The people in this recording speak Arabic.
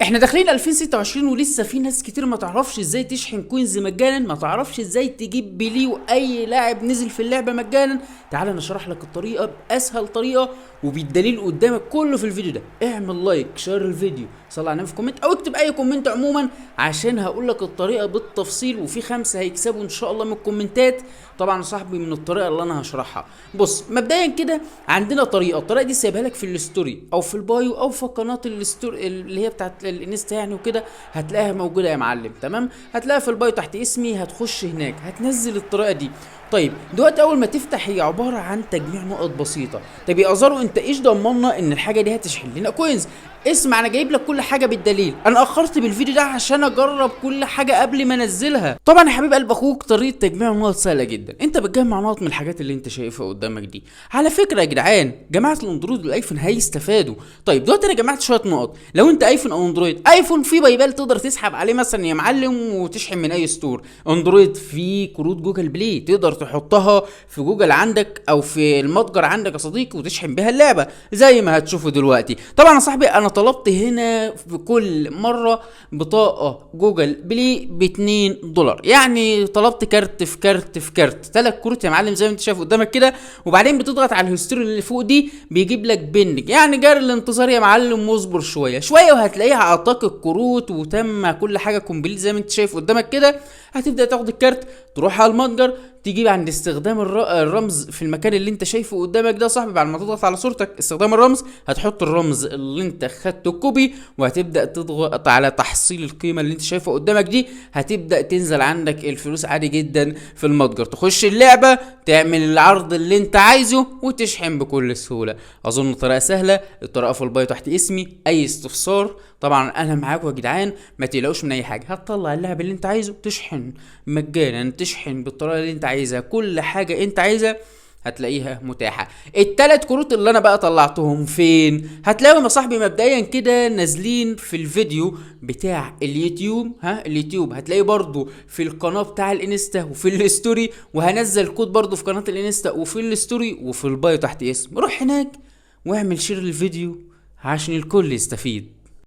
احنا داخلين 2026 ولسه في ناس كتير ما تعرفش ازاي تشحن كوينز مجانا، ما تعرفش ازاي تجيب بليو اي لاعب نزل في اللعبه مجانا. تعال نشرح لك الطريقه باسهل طريقه وبالدليل قدامك كله في الفيديو ده. اعمل لايك، شير الفيديو، صل على النبي في كومنت او اكتب اي كومنت عموما عشان هقول لك الطريقه بالتفصيل، وفي 5 هيكسبوا ان شاء الله من الكومنتات. طبعا يا صاحبي من الطريقه اللي انا هشرحها. بص مبدئيا كده عندنا الطريقه دي سايبها لك في الستوري او في البايو او في قناه الستوري اللي هي بتاعت الانستا يعني وكده، هتلاقيها موجوده يا معلم. تمام، هتلاقيها في البايو تحت اسمي، هتخش هناك هتنزل الطريقه دي. طيب دلوقتي اول ما تفتح هي عباره عن تجميع نقط بسيطه. طب يا ازارو انت ايش ضمننا ان الحاجه دي هتشحن لنا كوينز؟ اسمع انا جايب لك كل حاجه بالدليل. انا اخرت بالفيديو ده عشان اجرب كل حاجه قبل ما انزلها. طبعا يا حبيب قلب اخوك طريقه تجميع النقط سهله جدا. انت بتجمع نقط من الحاجات اللي انت شايفها قدامك دي. على فكره يا جدعان جماعه الاندرويد والايفون هيستفادوا. طيب دلوقتي انا جمعت شويه نقط. لو انت ايفون او اندرويد، ايفون في بايبال تقدر تسحب عليه مثلا يا معلم وتشحن من اي ستور. اندرويد في كروت جوجل بلاي تقدر تحطها في جوجل عندك او في المتجر عندك يا صديقي وتشحن بيها اللعبه زي ما هتشوفوا دلوقتي. طبعا يا صاحبي انا طلبت هنا في كل مره بطاقه جوجل بلاي ب $2، يعني طلبت كارت في كارت في كارت، 3 كروت يا معلم زي ما انت شايف قدامك كده. وبعدين بتضغط على الهستوري اللي فوق دي بيجيب لك بنج، يعني جار الانتظار يا معلم، واصبر شويه شويه وهتلاقيها اعطاك الكروت وتم كل حاجه كومبليت زي ما انت شايف قدامك كده. هتبدا تاخد الكارت تروح على المتجر، تيجي عند استخدام الرمز في المكان اللي انت شايفه قدامك ده صاحبي. بعد ما تضغط على صورتك استخدام الرمز هتحط الرمز اللي انت خدته كوبي، وهتبدا تضغط على تحصيل القيمه اللي انت شايفها قدامك دي. هتبدا تنزل عندك الفلوس عادي جدا في المتجر، تخش اللعبه تعمل العرض اللي انت عايزه وتشحن بكل سهوله. اظن طريقه سهله. الطريقه في البايو تحت اسمي، اي استفسار طبعا انا معاكم يا جدعان، ما تقلقوش من اي حاجه. هتطلع اللعب اللي انت عايزه تشحن مجانا، تشحن بالطريقه اللي انت عايزها، كل حاجه انت عايزها هتلاقيها متاحه. التلات كروت اللي انا بقى طلعتهم فين؟ هتلاقيهم يا صاحبي مبدئيا كده نازلين في الفيديو بتاع اليوتيوب. اليوتيوب هتلاقيه برضو في القناه بتاع الانستا وفي الستوري، وهنزل كود برضو في قناه الانستا وفي الستوري وفي البايو تحت اسم. روح هناك واعمل شير للفيديو عشان الكل يستفيد.